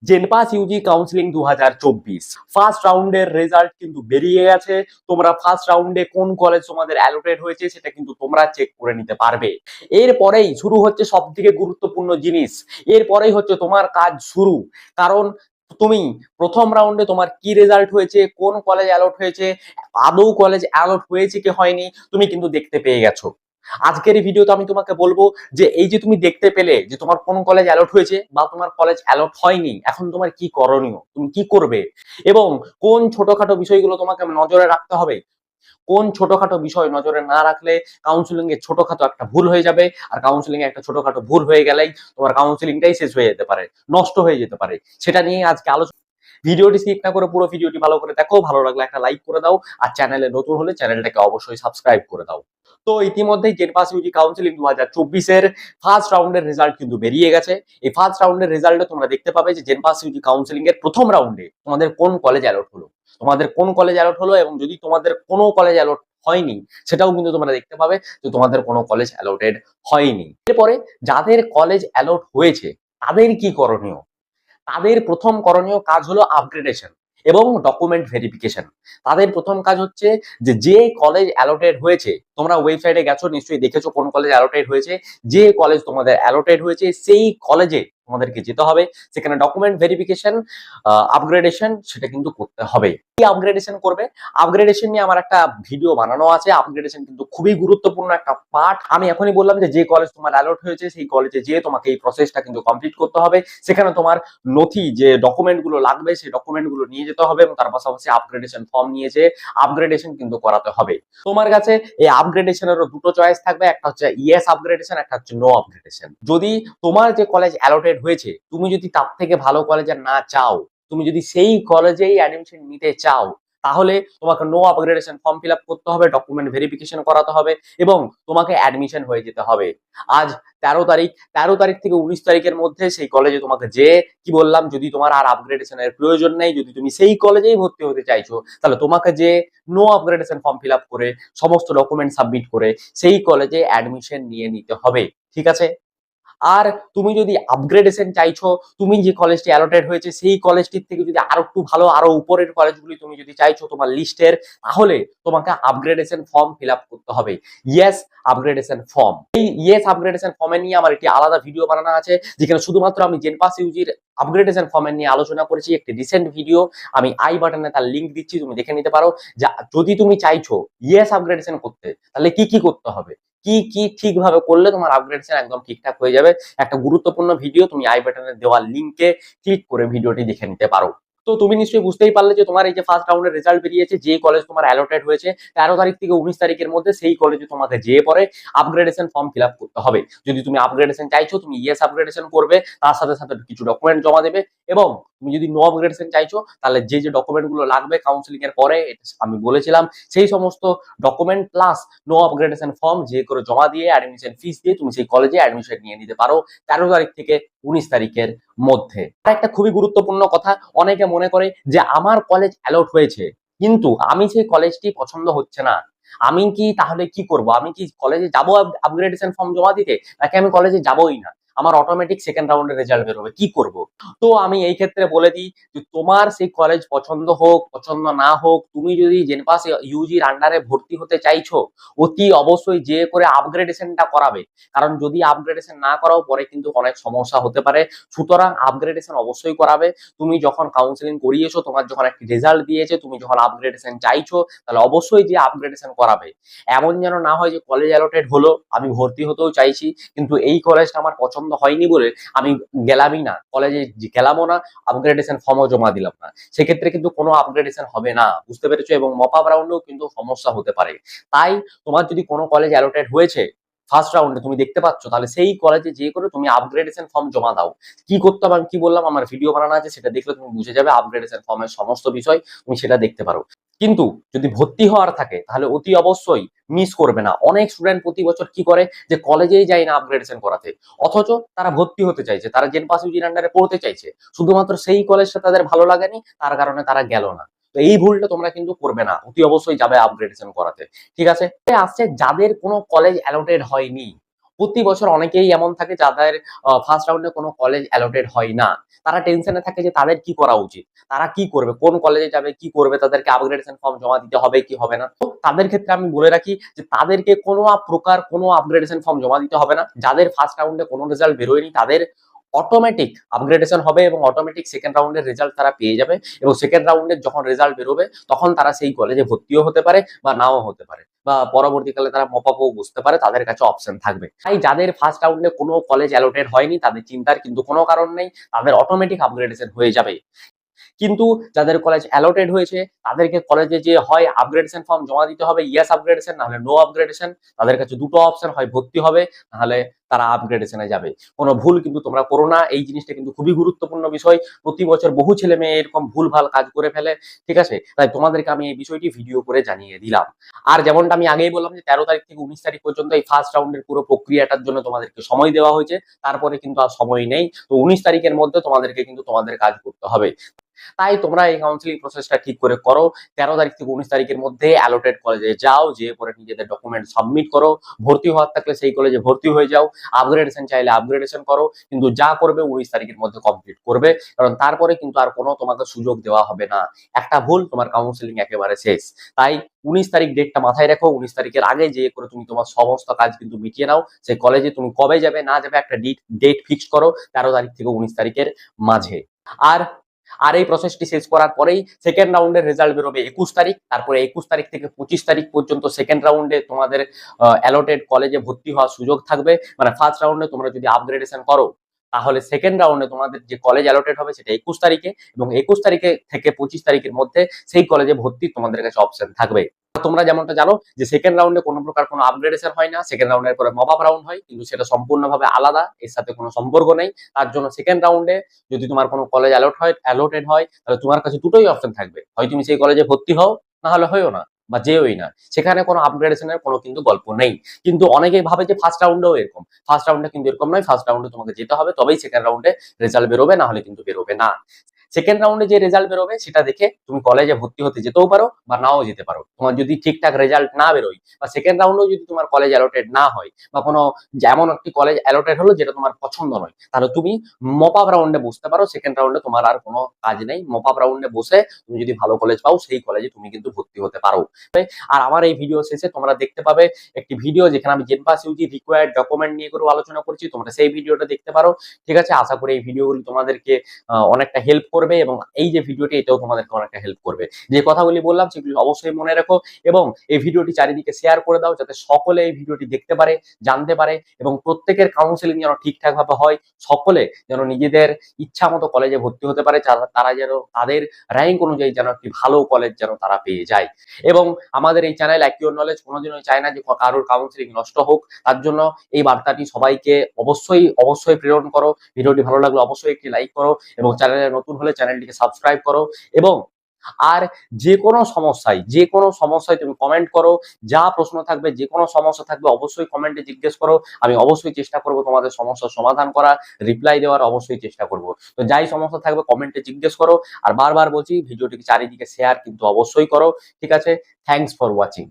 জেনপাস Yuji counselling 2024 first রাউন্ডের result কিন্তু বেরিয়ে গেছে। তোমরা ফার্স্ট রাউন্ডে কোন কলেজ তোমাদের অ্যালোটেড হয়েছে সেটা কিন্তু তোমরা চেক করে নিতে পারবে। এরপরেই শুরু হচ্ছে সব থেকে গুরুত্বপূর্ণ জিনিস, এরপরেই হচ্ছে তোমার কাজ শুরু। কারণ তুমি প্রথম রাউন্ডে তোমার কি রেজাল্ট হয়েছে, কোন কলেজ অ্যালট হয়েছে, আদৌ কলেজ অ্যালট হয়েছে কি হয়নি, তুমি কিন্তু দেখতে পেয়ে গেছো। আজকের এই ভিডিওতে আমি তোমাকে বলবো যে এই যে তুমি দেখতে পেলে যে তোমার কোন কলেজ অ্যালট হয়েছে বা তোমার কলেজ অ্যালট হয়নি, এখন তোমার কি করণীয়, তুমি কি করবে এবং কোন ছোটখাটো বিষয়গুলো তোমাকে নজরে রাখতে হবে। কোন ছোটখাটো বিষয় নজরে না রাখলে কাউন্সিলিং এ ছোটখাটো একটা ভুল হয়ে যাবে, আর কাউন্সিলিং এ একটা ছোটখাটো ভুল হয়ে গেলেই তোমার কাউন্সিলিংটাই শেষ হয়ে যেতে পারে, নষ্ট হয়ে যেতে পারে। সেটা নিয়ে আজকে আলোচনা। ভিডিওটি স্কিপ না করে পুরো ভিডিওটি ভালো করে দেখো, ভালো লাগলে একটা লাইক করে দাও, আর চ্যানেলে নতুন হলে চ্যানেলটাকে অবশ্যই সাবস্ক্রাইব করে দাও। তো ইতিমধ্যেই জেনপাস ইউজি কাউন্সিলিং 2024 এর ফার্স্ট রাউন্ডের রেজাল্ট কিন্তু বেরিয়ে গেছে। এই ফার্স্ট রাউন্ডের রেজাল্টে তোমরা দেখতে পাবে যে জেনপাস ইউজি কাউন্সিলিং এর প্রথম রাউন্ডে তোমাদের কোন কলেজ অ্যালট হলো, তোমাদের কোন কলেজ অ্যালট হলো, এবং যদি তোমাদের কোনো কলেজ অ্যালট হয়নি সেটাও কিন্তু তোমরা দেখতে পাবে যে তোমাদের কোনো কলেজ অ্যালটেড হয়নি। এরপরে যাদের কলেজ অ্যালট হয়েছে তাদের কি করণীয়। তাদের প্রথম করণীয় কাজ হলো আপগ্রেডেশন এবং ডকুমেন্ট ভেরিফিকেশন। তাদের প্রথম কাজ হচ্ছে যে যে কলেজ অ্যালোটেড হয়েছে, তোমরা ওয়েবসাইটে গেছো নিশ্চয়ই দেখেছো কোন কলেজ অ্যালোটেড হয়েছে, যে কলেজ তোমাদের অ্যালোটেড হয়েছে সেই কলেজে তোমাদেরকে যেতে হবে, সেখানে ডকুমেন্ট ভেরিফিকেশন আপগ্রেডেশন সেটা কিন্তু করতে হবে। কি আপগ্রেডেশন করবে, আপগ্রেডেশন নিয়ে আমার একটা ভিডিও বানানো আছে। আপগ্রেডেশন কিন্তু খুবই গুরুত্বপূর্ণ একটা পার্ট। আমি এখনই বললাম যে যে কলেজ তোমার অ্যালট হয়েছে সেই কলেজে যেয়ে তোমাকে এই প্রসেসটা কিন্তু কমপ্লিট করতে হবে। সেখানে তোমার নথি যে ডকুমেন্ট গুলো লাগবে সেই ডকুমেন্ট গুলো নিয়ে যেতে হবে, এবং তার পাশাপাশি আপগ্রেডেশন ফর্ম নিয়ে যেয়ে আপগ্রেডেশন কিন্তু করাতে হবে। তোমার কাছে এই আপগ্রেডেশনেরও দুটো চয়েস থাকবে, একটা হচ্ছে ইয়েস আপগ্রেডেশন, একটা হচ্ছে নো আপগ্রেডেশন। যদি তোমার যে কলেজ অ্যালটেড হয়েছে তুমি যদি তার থেকে ভালো কলেজে না চাও, তুমি যদি সেই কলেজেই অ্যাডমিশন নিতে চাও, তাহলে তোমাকে no upgradation form fill up করতে হবে, ডকুমেন্ট ভেরিফিকেশন করাতে হবে এবং তোমাকে অ্যাডমিশন হয়ে যেতে হবে। আজ 13 তারিখ, 13 তারিখ থেকে 19 তারিখের মধ্যে সেই কলেজে তোমাকে যে কি বললাম, যদি তোমার আর আপগ্রেডেশনের প্রয়োজন নেই, যদি তুমি সেই কলেজেই ভর্তি হতে চাইছো, তাহলে তোমাকে যে no upgradation form fill up করে সমস্ত ডকুমেন্ট সাবমিট করে সেই কলেজে অ্যাডমিশন নিয়ে নিতে হবে। ঠিক আছে। আর তুমি যদি আপগ্রেডেশন চাইছো, তুমি যে কলেজটি অ্যালটেড হয়েছে সেই কলেজটির থেকে যদি আরো একটু ভালো আরো উপরের কলেজগুলি তুমি যদি চাইছো তোমার লিস্টের, তাহলে তোমাকে আপগ্রেডেশন ফর্ম ফিল আপ করতে হবে, ইয়েস আপগ্রেডেশন ফর্ম। এই ইয়েস আপগ্রেডেশন ফর্মে নিয়ে আমার একটি আলাদা ভিডিও বানানো আছে, যেখানে শুধুমাত্র আমি জেনপাস ইউজির আপগ্রেডেশন ফর্মের নিয়ে আলোচনা করেছি, একটি রিসেন্ট ভিডিও। আমি আই বাটনে তার লিঙ্ক দিচ্ছি, তুমি দেখে নিতে পারো। যা যদি তুমি চাইছো ইয়েস আপগ্রেডেশন করতে, তাহলে কি কি করতে হবে, কি কি ঠিকভাবে করলে তোমার আপগ্রেডেশন একদম ঠিকঠাক হয়ে যাবে। একটা গুরুত্বপূর্ণ ভিডিও, তুমি আই বাটনে দেওয়া লিঙ্কে ক্লিক করে ভিডিওটি দেখে নিতে পারো। তো তুমি নিশ্চয়ই বুঝতেই পারলে যে তোমার এই যে ফার্স্ট রাউন্ডের রেজাল্ট বেরিয়েছে, যে কলেজ তোমার অ্যালটেড হয়েছে 13 তারিখ থেকে 19 তারিখের মধ্যে, সেই কলেজে তোমাকে যেয়ে পরে আপগ্রেডেশন ফর্ম ফিল আপ করতে হবে। যদি তুমি আপগ্রেডেশন চাইছো তুমি ইয়েস আপগ্রেডেশন করবে, তার সাথে সাথে কিছু ডকুমেন্ট জমা দেবে, এবং তুমি যদি নো আপগ্রেডেশন চাইছো তাহলে যে যে ডকুমেন্ট গুলো লাগবে কাউন্সিলিং এর পরে আমি বলেছিলাম, সেই সমস্ত document plus no upgradation form যে করে জমা দিয়ে অ্যাডমিশন ফিস দিয়ে তুমি সেই কলেজে অ্যাডমিশন নিয়ে নিতে পারো 13 তারিখ থেকে 19 তারিখের মধ্যে। আর একটা খুবই গুরুত্বপূর্ণ কথা, অনেকে মনে করে যে আমার কলেজ অ্যালট হয়েছে কিন্তু আমি সেই কলেজটি পছন্দ হচ্ছে না, আমি কি তাহলে কি করব, আমি কি কলেজে যাব আপগ্রেডেশন ফর্ম জমা দিতে, নাকি আমি কলেজে যাবই না, আমার অটোমেটিক সেকেন্ড রাউন্ডের রেজাল্ট বেরোবে, কি করব। তো আমি এই ক্ষেত্রে বলে দিই যে তোমার সেই কলেজ পছন্দ হোক পছন্দ না হোক, তুমি যদি জেনপাস ইউজির আন্ডারে ভর্তি হতে চাইছো, অতি অবশ্যই যে করে আপগ্রেডেশনটা করাবে। কারণ যদি আপগ্রেডেশন না করাও পরে কিন্তু অনেক সমস্যা হতে পারে। সুতরাং আপগ্রেডেশন অবশ্যই করাবে। তুমি যখন কাউন্সিলিং করিয়েছো, তোমার যখন একটি রেজাল্ট দিয়েছে, তুমি যখন আপগ্রেডেশন চাইছো, তাহলে অবশ্যই যে আপগ্রেডেশন করাবে। এমন যেন না হয় যে কলেজ অ্যালটেড হলো, আমি ভর্তি হতেও চাইছি কিন্তু এই কলেজটা আমার পছন্দ হয়নি বলে আমি গেলামই না, কলেজে গেলামও না, আপগ্রেডেশন ফর্মও জমা দিলাম না, সেক্ষেত্রে কিন্তু কোনো আপগ্রেডেশন হবে না, বুঝতে পেরেছো, এবং মপ আপ রাউন্ডেও কিন্তু সমস্যা হতে পারে। তাই তোমার যদি কোনো কলেজ অ্যালোটেড হয়েছে ফার্স্ট রাউন্ডে তুমি দেখতে পাচ্ছ, তাহলে সেই কলেজে যে করে তুমি আপগ্রেডেশন ফর্ম জমা দাও। কি করতে হবে আমি কি বললাম, আমার ভিডিও বানানো আছে, সেটা দেখলে তুমি বুঝে যাবে আপগ্রেডেশন ফর্মের সমস্ত বিষয়, তুমি সেটা দেখতে পারো। কিন্তু যদি ভর্তি হওয়ার থাকে তাহলে অতি অবশ্যই মিস করবে না। অনেক স্টুডেন্ট প্রতি বছর কি করে যে কলেজেই যায় না আপগ্রেডেশন করাতে, অথচ তারা ভর্তি হতে চাইছে, তারা জেনপাস ইউজির আন্ডারে পড়তে চাইছে, শুধুমাত্র সেই কলেজটা তাদের ভালো লাগেনি তার কারণে তারা গেল না। তো এই ভুলটা তোমরা কিন্তু করবে না, অতি অবশ্যই যাবে আপগ্রেডেশন করাতে। ঠিক আছে। আসছে যাদের কোনো কলেজ অ্যালোটেড হয়নি, প্রতি বছর অনেকেই এমন থাকে যাদের ফার্স্ট রাউন্ডে কোনো কলেজ অ্যালটেড হয় না। তারা টেনশনে থাকে যে তাদের কি করা উচিত, তারা কি করবে, কোন কলেজে যাবে, কি করবে, তাদেরকে আপগ্রেডেশন ফর্ম জমা দিতে হবে কি হবে না। তো তাদের ক্ষেত্রে আমি বলে রাখি যে তাদেরকে কোনো প্রকার কোনো আপগ্রেডেশন ফর্ম জমা দিতে হবে না। যাদের ফার্স্ট রাউন্ডে কোনো রেজাল্ট বেরোয়নি তাদের অটোমেটিক আপগ্রেডেশন হবে এবং অটোমেটিক সেকেন্ড রাউন্ডের রেজাল্ট তারা পেয়ে যাবে, এবং সেকেন্ড রাউন্ডের যখন রেজাল্ট বেরোবে তখন তারা সেই কলেজে ভর্তিও হতে পারে বা নাও হতে পারে, বা পরবর্তীকালে তারা মপাপও বুঝতে পারে, তাদের কাছে অপশন থাকবে। তাই যাদের ফার্স্ট রাউন্ডে কোনো কলেজ অ্যালোটেড হয়নি তাদের চিন্তার কিন্তু কোনো কারণ নেই, তাদের অটোমেটিক আপগ্রেডেশন হয়ে যাবে। কিন্তু যাদের কলেজ অ্যালটেড হয়েছে তাদেরকে কলেজে যে হয় আপগ্রেডেশন ফর্ম জমা দিতে হবে, ইয়েস আপগ্রেডেশন নাহলে নো আপগ্রেডেশন। তাদের কাছে দুটো অপশন, হয় ভর্তি হবে নাহলে তারা আপগ্রেডেশনে যাবে। কোনো ভুল কিন্তু তোমরা করো না, এই জিনিসটা কিন্তু খুবই গুরুত্বপূর্ণ বিষয়। প্রতি বছর বহু ছেলে মেয়ে এরকম ভুলভাল কাজ করে ফেলে, ঠিক আছে? তাই তোমাদেরকে আমি এই বিষয়টি ভিডিও করে জানিয়ে দিলাম। আর যেমনটা আমি আগেই বললাম যে 13 তারিখ থেকে 19 তারিখ পর্যন্ত এই ফার্স্ট রাউন্ডের পুরো প্রক্রিয়াটার জন্য তোমাদেরকে সময় দেওয়া হয়েছে, তারপরে কিন্তু আর সময় নেই। তো 19 তারিখের মধ্যে তোমাদেরকে কিন্তু তোমাদের কাজ করতে হবে। তাই তোমরা এই কাউন্সিলিং প্রসেসটা ঠিক করে করো। 13 তারিখ থেকে 19 তারিখের মধ্যে অ্যালোটেড কলেজে যাও, যে পরে নিজেদের ডকুমেন্ট সাবমিট করো। ভর্তি হওয়ার থাকলে সেই কলেজে ভর্তি হয়ে যাও, আপগ্রেডেশন চাইলে আপগ্রেডেশন করো, কিন্তু যা করবে 19 তারিখের মধ্যে কমপ্লিট করবে, কারণ তারপরে কিন্তু আর কোনো তোমাকে সুযোগ দেওয়া হবে না। একটা ভুল তোমার কাউন্সিলিং একেবারে শেষ। তাই 19 তারিখ ডেটটা মাথায় রাখো। 19 তারিখের আগে যে করে তুমি তোমার সমস্ত কাজ কিন্তু মিটিয়ে নাও। সেই কলেজে তুমি কবে যাবে না যাবে একটা ডেট ফিক্স করো 13 তারিখ থেকে 19 তারিখের মাঝে। আর আর এই প্রসেসটি শেষ করার পরেই সেকেন্ড রাউন্ডের রেজাল্ট বেরোবে 21 তারিখ। তারপরে 21 তারিখ থেকে 25 তারিখ পর্যন্ত সেকেন্ড রাউন্ডে তোমাদের অ্যালটেড কলেজে ভর্তি হওয়ার সুযোগ থাকবে। মানে ফার্স্ট রাউন্ডে তোমরা যদি আপগ্রেডেশন করো তাহলে সেকেন্ড রাউন্ডে তোমাদের যে কলেজ অ্যালটেড হবে সেটা 21 তারিখে, এবং 21 তারিখে থেকে 25 তারিখের মধ্যে সেই কলেজে ভর্তি তোমাদের কাছে অপশন থাকবে। তোমরা যেমনটা জানো যে সেকেন্ড রাউন্ডে কোনো প্রকার কোনো আপগ্রেডেশন হয় না, সেকেন্ড রাউন্ডের পরে মপ আপ রাউন্ড হয়, কিন্তু সেটা সম্পূর্ণভাবে আলাদা, এর সাথে কোনো সম্পর্ক নেই। তার জন্য সেকেন্ড রাউন্ডে যদি তোমার কোনো কলেজ অ্যালোটেড হয় তাহলে তোমার কাছে দুটোই অপশন থাকবে, হয় তুমি সেই কলেজে ভর্তি হও না হলে হইও না, বা যেওই না। সেখানে কোনো আপগ্রেডেশনের কোনো কিন্তু গল্প নেই। কিন্তু অনেকেই ভাবে যে ফার্স্ট রাউন্ডেও এরকম, ফার্স্ট রাউন্ডে কিন্তু এরকম নয়। ফার্স্ট রাউন্ডে তোমাকে যেতে হবে, তবেই সেকেন্ড রাউন্ডে রেজাল্ট বেরোবে, না হলে কিন্তু বেরোবে না। সেকেন্ড রাউন্ডে যে রেজাল্ট বেরোবে সেটা দেখে তুমি কলেজে ভর্তি হতে যেতেও পারো বা নাও যেতে পারো। তোমার যদি ঠিকঠাক রেজাল্ট না বেরোয় বা সেকেন্ড রাউন্ডেও যদি তোমার কলেজ অ্যালটেড না হয়, বা কোনো যেমন একটি কলেজ অ্যালটেড হলো যেটা তোমার পছন্দ নয়, তাহলে তুমি মপ আপ রাউন্ডে বসতে পারো। সেকেন্ড রাউন্ডে তোমার আর কোনো কাজ নেই। মপ আপ রাউন্ডে বসে তুমি যদি ভালো কলেজ পাও সেই কলেজে তুমি কিন্তু ভর্তি হতে পারো। আর আমার এই ভিডিও শেষে তোমরা দেখতে পাবে একটি ভিডিও যেখানে আমি জেনপাস ইউজি রিকোয়ার্ড ডকুমেন্ট নিয়ে করে আলোচনা করছি, তোমরা সেই ভিডিওটা দেখতে পারো। ঠিক আছে, আশা করি এই ভিডিওগুলি তোমাদেরকে অনেকটা হেল্প করবে, এবং এই যে ভিডিওটি এটাও তোমাদেরকে অনেকটা হেল্প করবে। যে কথাগুলি বললাম সেগুলি অবশ্যই মনে রাখো, এবং এই ভিডিওটি চারিদিকে শেয়ার করে দাও যাতে সকলে এই ভিডিওটি দেখতে পারে, জানতে পারে, এবং প্রত্যেকের কাউন্সেলিং যেন ঠিকঠাক ভাবে হয়। সকলে যেন নিজেদের ইচ্ছা মতো কলেজে ভর্তি হতে পারে, তারা যেন তাদের র্যাঙ্ক অনুযায়ী যেন একটি ভালো কলেজ যেন তারা পেয়ে যায়। এবং আমাদের এই চ্যানেল অ্যাকিউর নলেজ কোনোদিনই চায় না যে কারোর কাউন্সেলিং নষ্ট হোক। তার জন্য এই বার্তাটি সবাইকে অবশ্যই অবশ্যই প্রেরণ করো। ভিডিওটি ভালো লাগলে অবশ্যই একটি লাইক করো, এবং চ্যানেলে নতুন হলে চ্যানেলটিকে সাবস্ক্রাইব করো। এবং আর যে কোনো সমস্যায় তুমি কমেন্ট করো। যা প্রশ্ন থাকবে, যে কোনো সমস্যা থাকবে অবশ্যই কমেন্টে জিজ্ঞেস করো। আমি অবশ্যই চেষ্টা করব তোমাদের সমস্যার সমাধান করা, রিপ্লাই দেওয়ার অবশ্যই চেষ্টা করব। তো যাই সমস্যা থাকবে কমেন্টে জিজ্ঞেস করো। আর বারবার বলছি ভিডিওটিকে চারিদিকে শেয়ার কিন্তু অবশ্যই করো। ঠিক আছে, থ্যাংকস ফর ওয়াচিং।